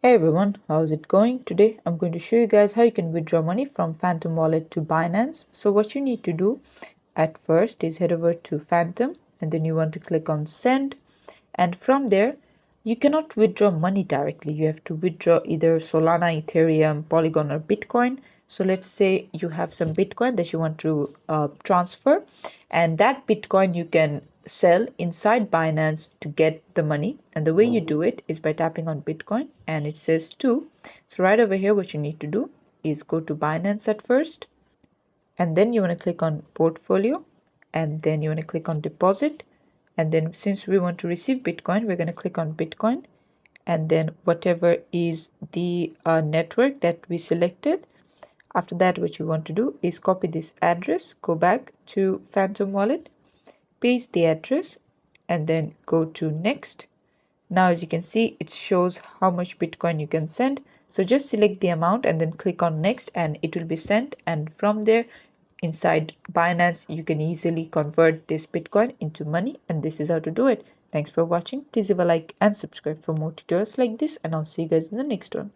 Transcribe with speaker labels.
Speaker 1: Hey everyone, how's it going? Today I'm going to show you guys how you can withdraw money from Phantom wallet to Binance. So what you need to do at first is head over to Phantom and then you want to click on send, and from there you cannot withdraw money directly. You have to withdraw either Solana, Ethereum, Polygon or Bitcoin. So let's say you have some Bitcoin that you want to transfer, and that Bitcoin you can sell inside Binance to get the money. And the way you do it is by tapping on Bitcoin and it says to. So right over here what you need to do is go to Binance at first, and then you want to click on portfolio, and then you want to click on deposit, and then since we want to receive Bitcoin we're going to click on Bitcoin, and then whatever is the network that we selected. After that what you want to do is copy this address, go back to Phantom wallet, paste the address, and then go to next. Now as you can see it shows how much Bitcoin you can send, so just select the amount and then click on next and it will be sent. And from there inside Binance you can easily convert this Bitcoin into money, and this is how to do it. Thanks for watching. Please leave a like and subscribe for more tutorials like this, and I'll see you guys in the next one.